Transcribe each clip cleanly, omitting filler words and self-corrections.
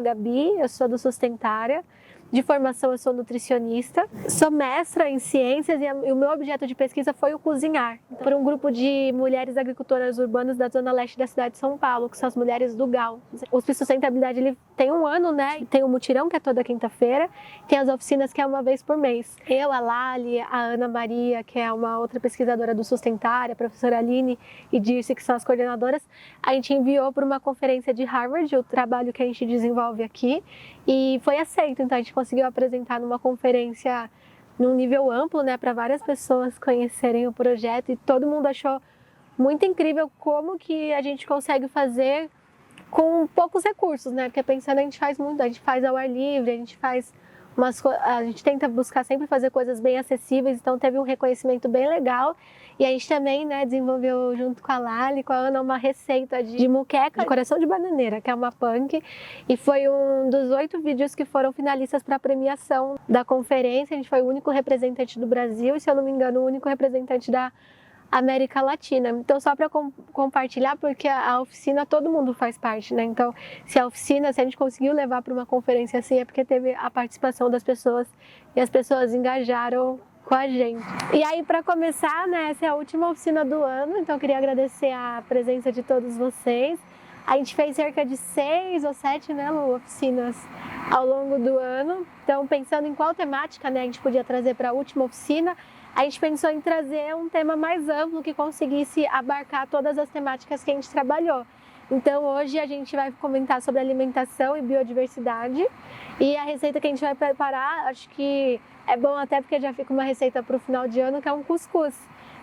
Gabi, eu sou do Sustentária. De formação, eu sou nutricionista, sou mestra em ciências e o meu objeto de pesquisa foi o cozinhar. Por um grupo de mulheres agricultoras urbanas da zona leste da cidade de São Paulo, que são as mulheres do GAL. O USP Sustentabilidade ele tem um ano, né? Tem o mutirão, que é toda quinta-feira, tem as oficinas, que é uma vez por mês. Eu, a Lali, a Ana Maria, que é uma outra pesquisadora do Sustentária, a professora Aline e Dirce, que são as coordenadoras, a gente enviou para uma conferência de Harvard o trabalho que a gente desenvolve aqui e foi aceito. Então a gente conseguiu apresentar numa conferência num nível amplo, né, para várias pessoas conhecerem o projeto, e todo mundo achou muito incrível como que a gente consegue fazer com poucos recursos, né? Porque pensando, a gente faz muito, a gente faz ao ar livre, a gente tenta buscar sempre fazer coisas bem acessíveis, então teve um reconhecimento bem legal. E a gente também, né, desenvolveu junto com a Lali, com a Ana, uma receita de muqueca de coração de bananeira, que é uma punk, e foi um dos 8 vídeos que foram finalistas para a premiação da conferência. A gente foi o único representante do Brasil e, se eu não me engano, o único representante da América Latina. Então, só para compartilhar, porque a oficina todo mundo faz parte, né? Então, se a gente conseguiu levar para uma conferência assim, é porque teve a participação das pessoas e as pessoas engajaram com a gente. E aí, para começar, né, essa é a última oficina do ano, então eu queria agradecer a presença de todos vocês. A gente fez cerca de 6 ou 7, né, Lu, oficinas ao longo do ano. Então, pensando em qual temática, né, a gente podia trazer para a última oficina, a gente pensou em trazer um tema mais amplo que conseguisse abarcar todas as temáticas que a gente trabalhou. Então hoje a gente vai comentar sobre alimentação e biodiversidade, e a receita que a gente vai preparar, acho que é bom até porque já fica uma receita para o final de ano, que é um cuscuz,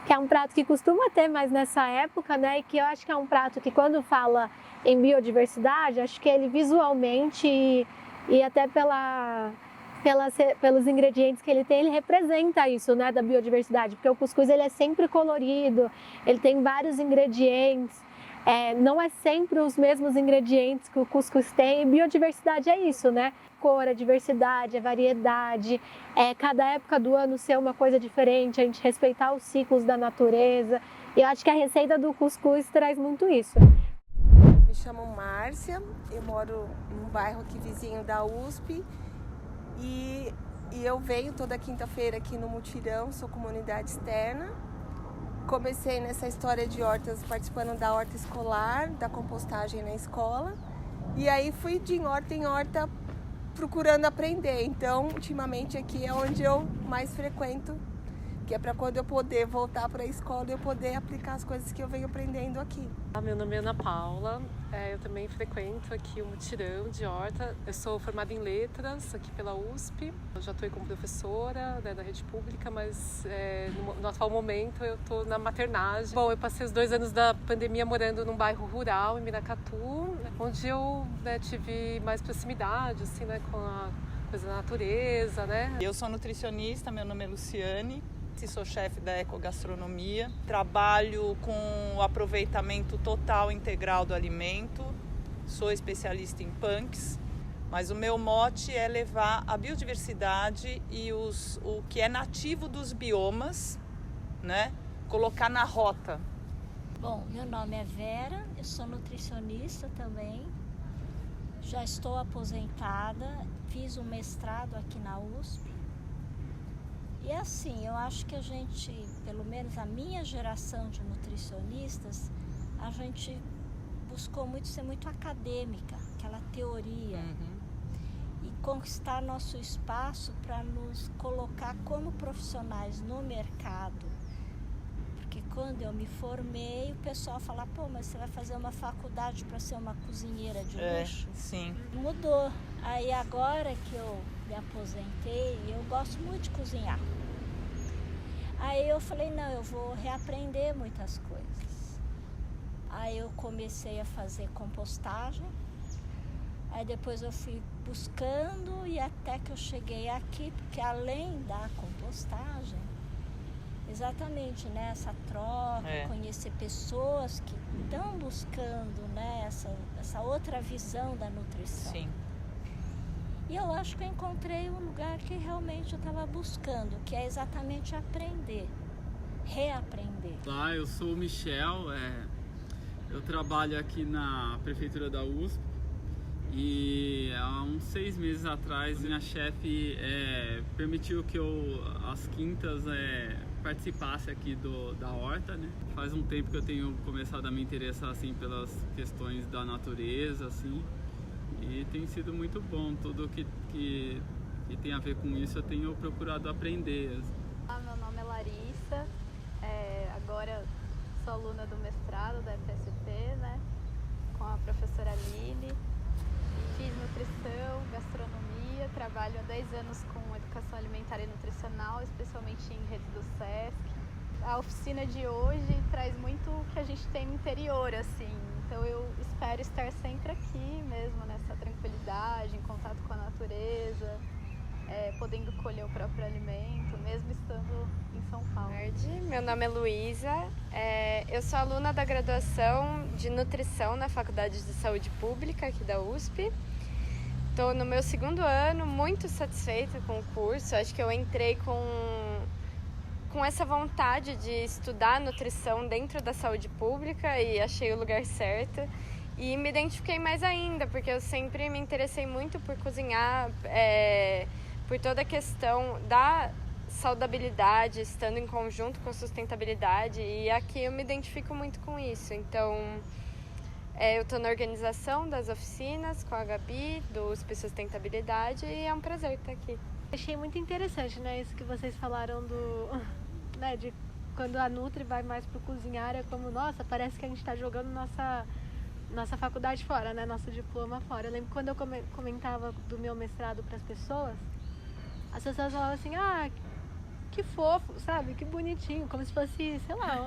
que é um prato que costuma ter mais nessa época, né, e que eu acho que é um prato que, quando fala em biodiversidade, acho que ele visualmente e até pelos ingredientes que ele tem, ele representa isso, né, da biodiversidade, porque o cuscuz ele é sempre colorido, ele tem vários ingredientes, não é sempre os mesmos ingredientes que o cuscuz tem, e biodiversidade é isso, né? Cor, a diversidade, a variedade, cada época do ano ser uma coisa diferente, a gente respeitar os ciclos da natureza, e eu acho que a receita do cuscuz traz muito isso. Me chamo Márcia, eu moro num bairro aqui vizinho da USP, e eu venho toda quinta-feira aqui no mutirão, sou comunidade externa. Comecei nessa história de hortas participando da horta escolar, da compostagem na escola. E aí fui de horta em horta procurando aprender. Então, ultimamente aqui é onde eu mais frequento, que é para quando eu poder voltar para a escola e eu poder aplicar as coisas que eu venho aprendendo aqui. Meu nome é Ana Paula, eu também frequento aqui o mutirão de horta. Eu sou formada em letras aqui pela USP, eu já estou como professora, né, da rede pública, mas no atual momento eu estou na maternagem. Bom, eu passei os 2 anos da pandemia morando num bairro rural, em Miracatu, onde eu, né, tive mais proximidade assim, né, com a coisa da natureza, né? Eu sou nutricionista, meu nome é Luciane. Sou chefe da ecogastronomia, trabalho com o aproveitamento total integral do alimento, sou especialista em punks, mas o meu mote é levar a biodiversidade e o que é nativo dos biomas, né, colocar na rota. Bom, meu nome é Vera, eu sou nutricionista também, já estou aposentada, fiz um mestrado aqui na USP. E assim, eu acho que a gente, pelo menos a minha geração de nutricionistas, a gente buscou muito ser muito acadêmica, aquela teoria, e conquistar nosso espaço para nos colocar como profissionais no mercado. Porque quando eu me formei, o pessoal fala, pô, mas você vai fazer uma faculdade para ser uma cozinheira de luxo? Sim. Mudou. Aí agora que eu me aposentei, eu gosto muito de cozinhar. Aí eu falei, não, eu vou reaprender muitas coisas. Aí eu comecei a fazer compostagem, aí depois eu fui buscando e até que eu cheguei aqui, porque além da compostagem, exatamente, né, essa troca, conhecer pessoas que estão buscando, né, essa outra visão da nutrição. Sim. E eu acho que eu encontrei um lugar que realmente eu estava buscando, que é exatamente aprender, reaprender. Olá, eu sou o Michel, eu trabalho aqui na prefeitura da USP E há uns 6 meses atrás, minha chefe permitiu que eu, às quintas, participasse aqui da horta, né? Faz um tempo que eu tenho começado a me interessar assim, pelas questões da natureza, assim, e tem sido muito bom. Tudo que tem a ver com isso eu tenho procurado aprender. Meu nome é Larissa, agora sou aluna do mestrado da FSP, né? Com a professora Lili. Fiz nutrição, gastronomia, trabalho há 10 anos com educação alimentar e nutricional, especialmente em redes do SESC. A oficina de hoje traz muito o que a gente tem no interior, assim. Então eu espero estar sempre aqui mesmo, nessa tranquilidade, em contato com a natureza, podendo colher o próprio alimento, mesmo estando em São Paulo. Boa tarde, meu nome é Luísa, eu sou aluna da graduação de nutrição na Faculdade de Saúde Pública aqui da USP. Estou no meu 2º ano, muito satisfeita com o curso. Acho que eu entrei com essa vontade de estudar nutrição dentro da saúde pública e achei o lugar certo. E me identifiquei mais ainda, porque eu sempre me interessei muito por cozinhar, por toda a questão da saudabilidade, estando em conjunto com a sustentabilidade, e aqui eu me identifico muito com isso. Então, eu estou na organização das oficinas com a Gabi, do USP Sustentabilidade, e é um prazer estar aqui. Achei muito interessante, né, isso que vocês falaram né, de quando a Nutri vai mais pro cozinhar, é como, nossa, parece que a gente está jogando nossa faculdade fora, né, nosso diploma fora. Eu lembro quando eu comentava do meu mestrado para as pessoas falavam assim, que fofo, sabe, que bonitinho, como se fosse, sei lá,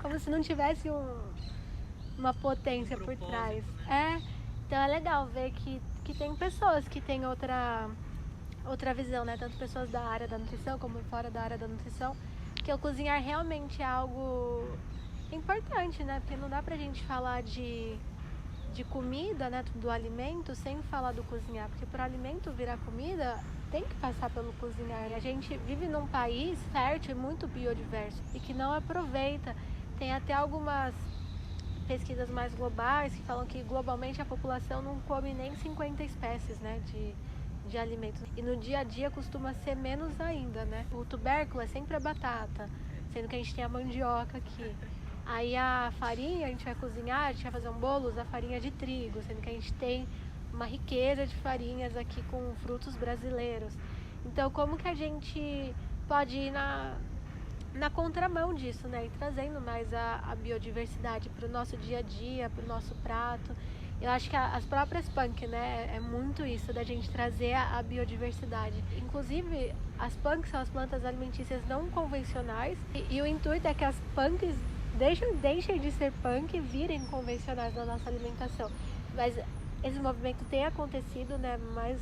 como se não tivesse uma potência por trás. Então é legal ver que tem pessoas que têm outra visão, né? Tanto pessoas da área da nutrição como fora da área da nutrição, que o cozinhar realmente é algo importante, né? Porque não dá pra gente falar de comida, né, do alimento, sem falar do cozinhar, porque para o alimento virar comida tem que passar pelo cozinhar. A gente vive num país fértil e muito biodiverso e que não aproveita. Tem até algumas pesquisas mais globais que falam que globalmente a população não come nem 50 espécies, né, de alimentos. E no dia a dia costuma ser menos ainda, né? O tubérculo é sempre a batata, sendo que a gente tem a mandioca aqui. Aí a farinha, a gente vai cozinhar, a gente vai fazer um bolo, usa farinha de trigo, sendo que a gente tem uma riqueza de farinhas aqui com frutos brasileiros. Então, como que a gente pode ir na contramão disso, né? E trazendo mais a biodiversidade para o nosso dia a dia, para o nosso prato. Eu acho que as próprias punk, né? É muito isso, da gente trazer a biodiversidade. Inclusive, as punks são as plantas alimentícias não convencionais e o intuito é que as punks deixem de ser punk e virem convencionais na nossa alimentação. Mas esse movimento tem acontecido, né? Mas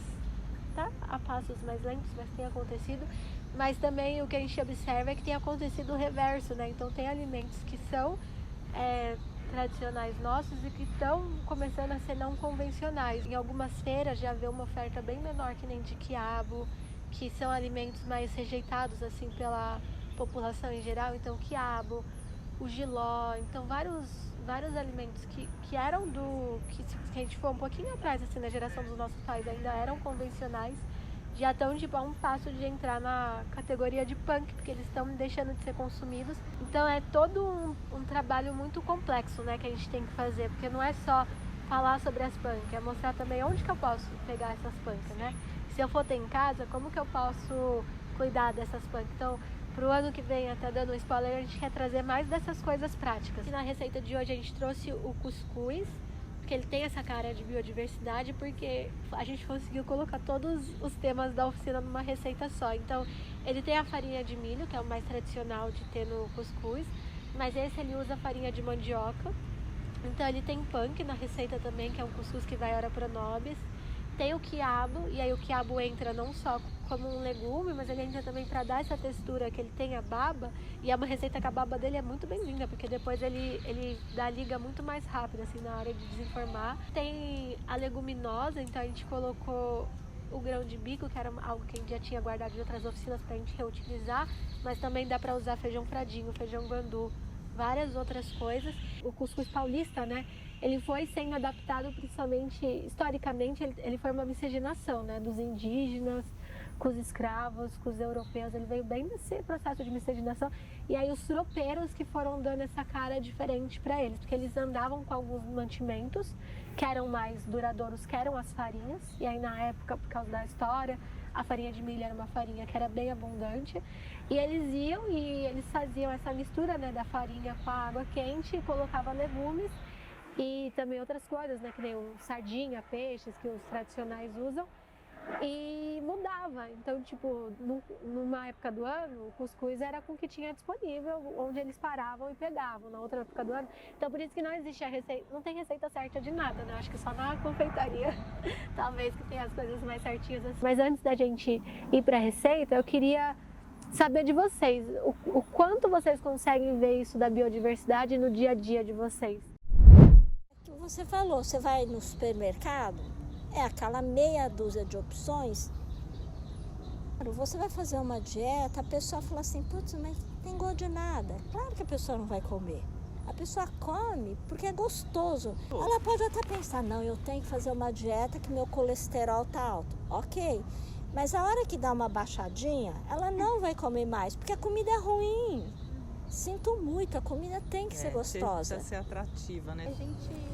tá a passos mais lentos, mas tem acontecido. Mas também o que a gente observa é que tem acontecido o reverso, né? Então tem alimentos que são tradicionais nossos e que estão começando a ser não convencionais. Em algumas feiras já vê uma oferta bem menor, que nem de quiabo, que são alimentos mais rejeitados assim pela população em geral. Então quiabo, o jiló, então vários alimentos que eram que a gente for um pouquinho atrás assim na geração dos nossos pais ainda eram convencionais, já estão tipo a um passo de entrar na categoria de punk, porque eles estão deixando de ser consumidos. Então é todo um trabalho muito complexo, né, que a gente tem que fazer, porque não é só falar sobre as punk, é mostrar também onde que eu posso pegar essas punk, né? Se eu for ter em casa, como que eu posso cuidar dessas punk? Então, pro ano que vem, até dando um spoiler, a gente quer trazer mais dessas coisas práticas. E na receita de hoje a gente trouxe o cuscuz, porque ele tem essa cara de biodiversidade, porque a gente conseguiu colocar todos os temas da oficina numa receita só. Então, ele tem a farinha de milho, que é o mais tradicional de ter no cuscuz, mas esse ele usa farinha de mandioca. Então, ele tem punk na receita também, que é um cuscuz que vai ora pro nobis. Tem o quiabo, e aí o quiabo entra não só como um legume, mas ele entra também para dar essa textura que ele tem a baba, e é uma receita que a baba dele é muito bem-vinda, porque depois ele dá liga muito mais rápido, assim, na hora de desenformar. Tem a leguminosa, então a gente colocou o grão de bico, que era algo que a gente já tinha guardado de outras oficinas pra gente reutilizar, mas também dá para usar feijão fradinho, feijão guandu, várias outras coisas. O cuscuz paulista, né? ele foi sendo adaptado principalmente, historicamente, ele foi uma miscigenação, né, dos indígenas com os escravos, com os europeus, ele veio bem desse processo de miscigenação, e aí os tropeiros que foram dando essa cara diferente para eles, porque eles andavam com alguns mantimentos que eram mais duradouros, que eram as farinhas, e aí na época, por causa da história, a farinha de milho era uma farinha que era bem abundante, e eles iam e eles faziam essa mistura, né, da farinha com a água quente, e colocavam legumes e também outras coisas, né, que nem o sardinha, peixes, que os tradicionais usam, e mudava. Então, tipo, numa época do ano, o cuscuz era com o que tinha disponível, onde eles paravam e pegavam, na outra época do ano. Então, por isso que não existe a receita, não tem receita certa de nada, né? Acho que só na confeitaria, talvez, que tem as coisas mais certinhas assim. Mas antes da gente ir para a receita, eu queria saber de vocês, o quanto vocês conseguem ver isso da biodiversidade no dia a dia de vocês. Você falou, você vai no supermercado, é aquela meia dúzia de opções. Você vai fazer uma dieta, a pessoa fala assim, putz, mas não tem gosto de nada. Claro que a pessoa não vai comer. A pessoa come porque é gostoso. Ela pode até pensar, não, eu tenho que fazer uma dieta que meu colesterol tá alto. Ok, mas a hora que dá uma baixadinha, ela não vai comer mais, porque a comida é ruim. Sinto muito, a comida tem que ser gostosa. Precisa ser atrativa, né? A gente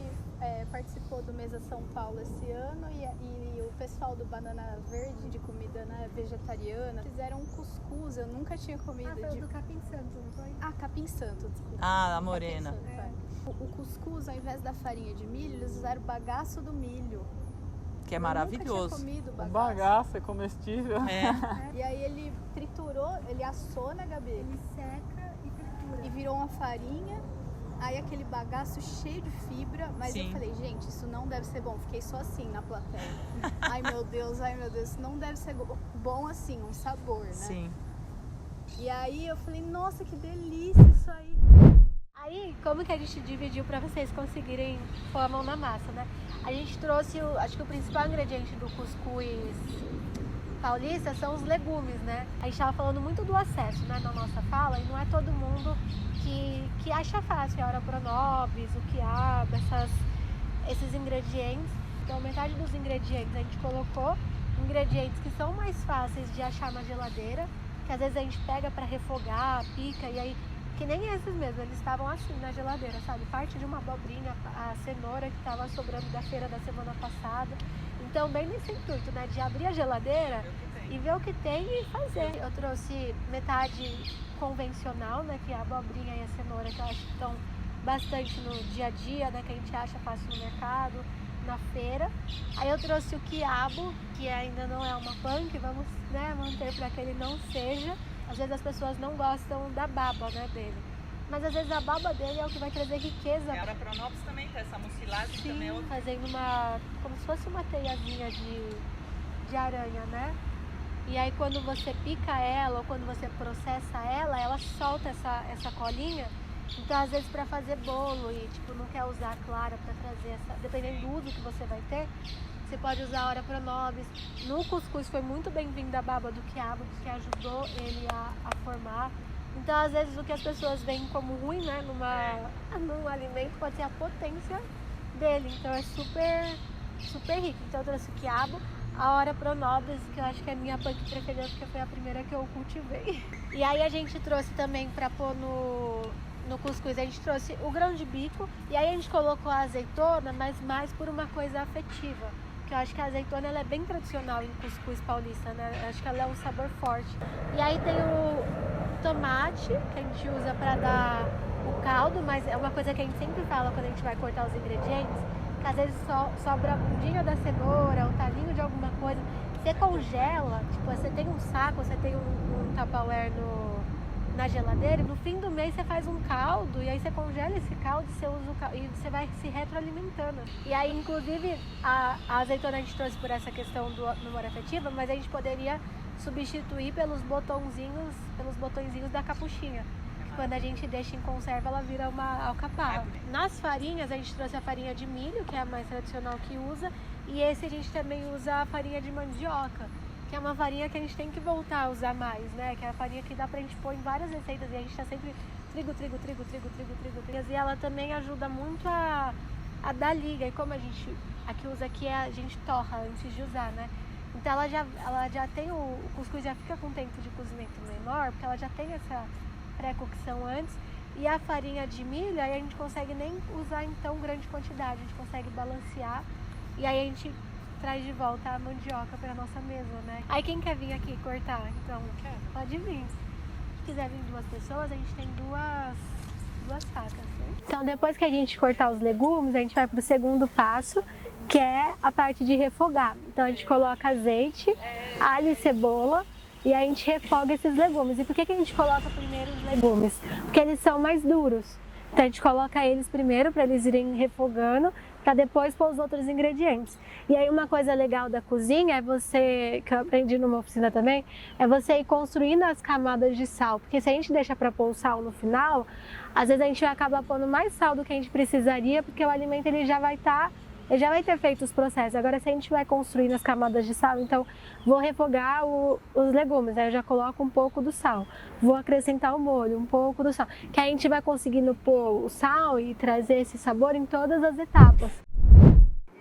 participou do Mesa São Paulo esse ano e o pessoal do Banana Verde, de comida, né, vegetariana, fizeram um cuscuz, eu nunca tinha comido. Foi o do Capim Santo, não foi? Capim Santo, desculpa. A morena. Capim Santo, O cuscuz, ao invés da farinha de milho, eles usaram o bagaço do milho. Que é maravilhoso. Eu nunca tinha comido O bagaço é comestível. E aí ele triturou, ele assou, né, Gabi? Ele seca e tritura. E virou uma farinha. Aí aquele bagaço cheio de fibra, mas Sim. eu falei, gente, isso não deve ser bom. Fiquei só assim na plateia. Ai meu Deus, isso não deve ser bom assim, um sabor, né? Sim. E aí eu falei, nossa, que delícia isso aí. Aí, como que a gente dividiu para vocês conseguirem pôr a mão na massa, né? A gente trouxe, acho que o principal ingrediente do cuscuz paulista são os legumes, né? A gente estava falando muito do acesso, né, na nossa fala, e não é todo mundo que acha fácil a oropronobis, o quiabo, esses ingredientes. Então, metade dos ingredientes a gente colocou ingredientes que são mais fáceis de achar na geladeira, que às vezes a gente pega para refogar, pica, e aí, que nem esses mesmo, eles estavam assim na geladeira, sabe? Parte de uma abobrinha, a cenoura que estava sobrando da feira da semana passada. Então, bem nesse intuito, né, de abrir a geladeira e ver o que tem e fazer. Eu trouxe metade convencional, né, que é a abobrinha e a cenoura, que eu acho que estão bastante no dia a dia, né, que a gente acha fácil no mercado, na feira. Aí eu trouxe o quiabo, que ainda não é uma punk, vamos, né, manter para que ele não seja. Às vezes as pessoas não gostam da baba, né, dele. Mas às vezes a baba dele é o que vai trazer riqueza. A oropronobis também tem essa mucilagem. Sim, também é outra. fazendo como se fosse uma teiazinha de aranha, né? E aí quando você pica ela ou quando você processa ela solta essa colinha. Então às vezes para fazer bolo e tipo não quer usar a clara para trazer dependendo do uso que você vai ter, você pode usar a oropronobis. No cuscuz foi muito bem-vinda a baba do quiabo, porque ajudou ele a formar. Então às vezes o que as pessoas veem como ruim, né, num alimento pode ser a potência dele. Então é super, super rico. Então eu trouxe o quiabo, a oropronobis, que eu acho que é a minha punk preferida, porque foi a primeira que eu cultivei. E aí a gente trouxe também para pôr no cuscuz, a gente trouxe o grão de bico, e aí a gente colocou a azeitona, mas mais por uma coisa afetiva. Que eu acho que a azeitona ela é bem tradicional em cuscuz paulista, né? Eu acho que ela é um sabor forte. E aí tem o tomate, que a gente usa para dar o caldo, mas é uma coisa que a gente sempre fala quando a gente vai cortar os ingredientes, que às vezes sobra a bundinha da cenoura, o talinho de alguma coisa. Você congela, tipo, você tem um saco, você tem um Tupperware na geladeira, e no fim do mês você faz um caldo, e aí você congela esse caldo, você usa o caldo, e você vai se retroalimentando. E aí, inclusive, a azeitona a gente trouxe por essa questão do memória afetiva, mas a gente poderia substituir pelos botõezinhos da capuchinha. Quando a gente deixa em conserva, ela vira uma alcaparra. Nas farinhas, a gente trouxe a farinha de milho, que é a mais tradicional que usa, e esse a gente também usa a farinha de mandioca, que é uma farinha que a gente tem que voltar a usar mais, né? Que é a farinha que dá pra gente pôr em várias receitas, e a gente tá sempre trigo. E ela também ajuda muito a da liga. E como a gente aqui usa aqui, a gente torra antes de usar, né? Então ela já tem o cuscuz já fica com tempo de cozimento menor, porque ela já tem essa pré-cocção antes. E a farinha de milho, aí a gente consegue nem usar em tão grande quantidade, a gente consegue balancear. E aí a gente traz de volta a mandioca para nossa mesa, né? Aí quem quer vir aqui cortar? Então, pode vir. Se quiser vir 2 pessoas, a gente tem duas facas, né? Então, depois que a gente cortar os legumes, a gente vai para o segundo passo, que é a parte de refogar. Então, a gente coloca azeite, alho e cebola, e aí a gente refoga esses legumes. E por que a gente coloca primeiro os legumes? Porque eles são mais duros. Então, a gente coloca eles primeiro para eles irem refogando, para depois pôr os outros ingredientes. E aí uma coisa legal da cozinha é você, que eu aprendi numa oficina também, é você ir construindo as camadas de sal. Porque se a gente deixa para pôr o sal no final, às vezes a gente vai acabar pondo mais sal do que a gente precisaria, porque o alimento ele já vai ter feito os processos. Agora, se a gente vai construindo as camadas de sal, então vou refogar os legumes, aí eu já coloco um pouco do sal. Vou acrescentar o molho, um pouco do sal. Que aí a gente vai conseguindo pôr o sal e trazer esse sabor em todas as etapas.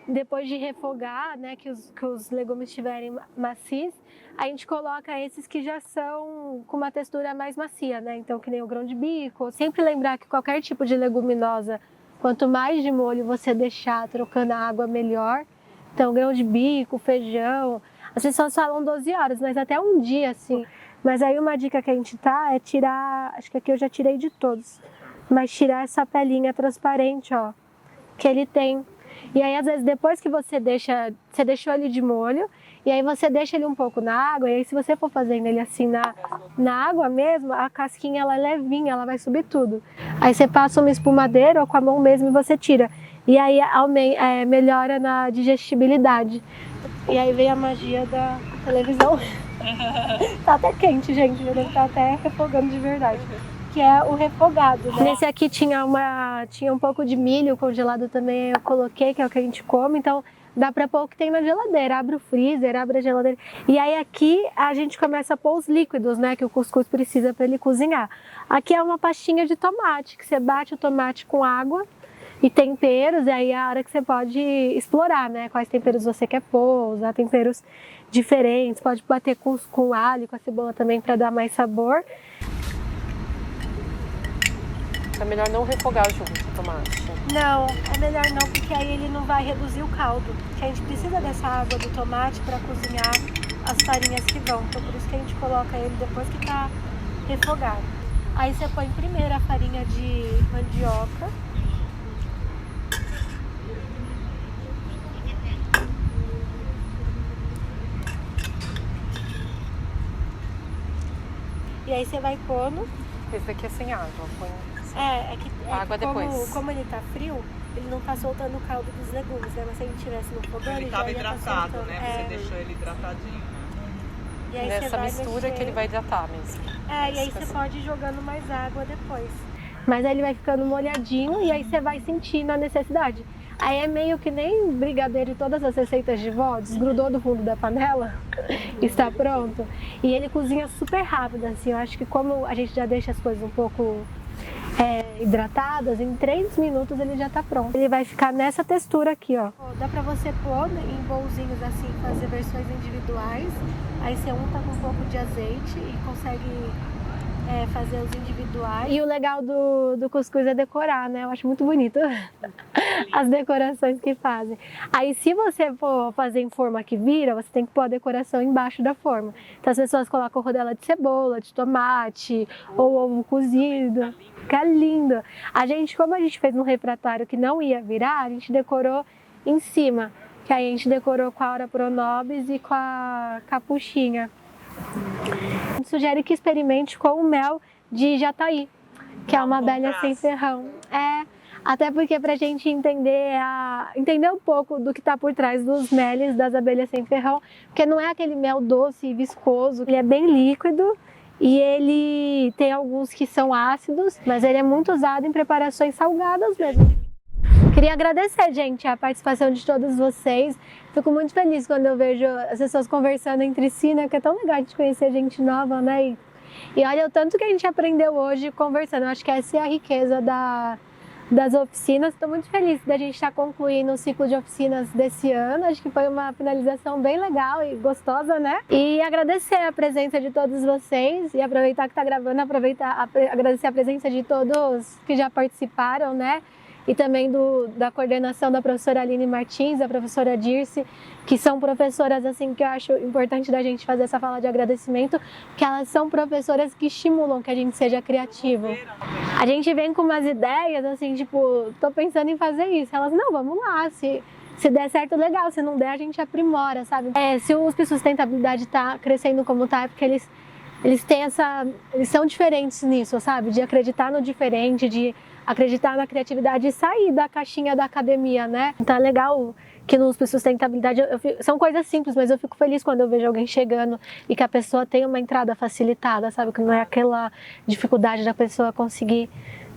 Depois de refogar, né, que os legumes estiverem macios, a gente coloca esses que já são com uma textura mais macia, né? Então, que nem o grão de bico. Sempre lembrar que qualquer tipo de leguminosa, quanto mais de molho você deixar trocando a água, melhor. Então, grão de bico, feijão. As pessoas falam 12 horas, mas até um dia, assim. Mas aí uma dica que a gente é tirar, acho que aqui eu já tirei de todos, mas tirar essa pelinha transparente, ó, que ele tem. E aí, às vezes, depois que você deixou ele de molho, e aí você deixa ele um pouco na água, e aí se você for fazendo ele assim na água mesmo, a casquinha ela é levinha, ela vai subir tudo. Aí você passa uma espumadeira ou com a mão mesmo e você tira. E aí melhora na digestibilidade. E aí vem a magia da televisão. Tá até quente, gente, tá até refogando de verdade. Que é o refogado, né? Nesse aqui tinha um pouco de milho congelado também, eu coloquei, que é o que a gente come, então dá pra pôr o que tem na geladeira, abre o freezer, abre a geladeira. E aí aqui a gente começa a pôr os líquidos, né, que o cuscuz precisa para ele cozinhar. Aqui é uma pastinha de tomate, que você bate o tomate com água e temperos, e aí é a hora que você pode explorar, né, quais temperos você quer pôr, usar temperos diferentes, pode bater com alho, com a cebola também para dar mais sabor. É melhor não refogar junto o tomate. Não, é melhor não, porque aí ele não vai reduzir o caldo. Porque a gente precisa dessa água do tomate para cozinhar as farinhas que vão. Então por isso que a gente coloca ele depois que tá refogado. Aí você põe primeiro a farinha de mandioca. E aí você vai pondo. Esse daqui é sem água, põe água depois. Como ele tá frio, ele não tá soltando o caldo dos legumes, né? Mas se a gente tivesse no fogão, ele tava hidratado, né? Você deixou ele hidratadinho. E aí nessa mistura que ele vai hidratar mesmo. E aí você pode ir jogando mais água depois. Mas aí ele vai ficando molhadinho e aí você vai sentindo a necessidade. Aí é meio que nem brigadeiro e todas as receitas de vó, desgrudou do fundo da panela, está pronto. E ele cozinha super rápido, assim, eu acho que como a gente já deixa as coisas um pouco hidratadas, em 3 minutos ele já tá pronto. Ele vai ficar nessa textura aqui, ó. Dá pra você pôr em bolzinhos assim, fazer versões individuais. Aí você unta com um pouco de azeite e consegue fazer os individuais. E o legal do cuscuz é decorar, né? Eu acho muito bonito as decorações que fazem. Aí se você for fazer em forma que vira, você tem que pôr a decoração embaixo da forma. Então as pessoas colocam rodela de cebola, de tomate, ou ovo cozido. Fica lindo. Como a gente fez no refratário que não ia virar, a gente decorou em cima. Que aí a gente decorou com a Ora Pronobis e com a capuchinha. A gente sugere que experimente com o mel de jataí, que é uma abelha sem ferrão. Até porque pra gente entender um pouco do que tá por trás dos meles das abelhas sem ferrão, porque não é aquele mel doce e viscoso, ele é bem líquido e ele tem alguns que são ácidos, mas ele é muito usado em preparações salgadas mesmo. Queria agradecer, gente, a participação de todos vocês. Fico muito feliz quando eu vejo as pessoas conversando entre si, né? Porque é tão legal a gente conhecer gente nova, né? E olha o tanto que a gente aprendeu hoje conversando. Eu acho que essa é a riqueza das oficinas. Estou muito feliz da gente estar concluindo o ciclo de oficinas desse ano. Acho que foi uma finalização bem legal e gostosa, né? E agradecer a presença de todos vocês e aproveitar que está gravando, agradecer a presença de todos que já participaram, né? E também da coordenação da professora Aline Martins, da professora Dirce, que são professoras assim que eu acho importante da gente fazer essa fala de agradecimento, que elas são professoras que estimulam que a gente seja criativo. A gente vem com umas ideias assim, tipo, tô pensando em fazer isso. Elas, não, vamos lá, se der certo, legal, se não der, a gente aprimora, sabe? Se o USP Sustentabilidade tá crescendo como tá, é porque eles são diferentes nisso, sabe? De acreditar no diferente, de acreditar na criatividade e sair da caixinha da academia, né? Então é legal que no USP Sustentabilidade, são coisas simples, mas eu fico feliz quando eu vejo alguém chegando e que a pessoa tem uma entrada facilitada, sabe? Que não é aquela dificuldade da pessoa conseguir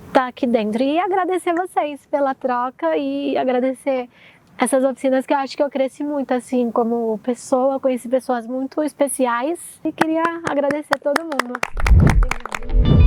estar aqui dentro. E agradecer vocês pela troca e agradecer essas oficinas que eu acho que eu cresci muito, assim, como pessoa, conheci pessoas muito especiais e queria agradecer a todo mundo.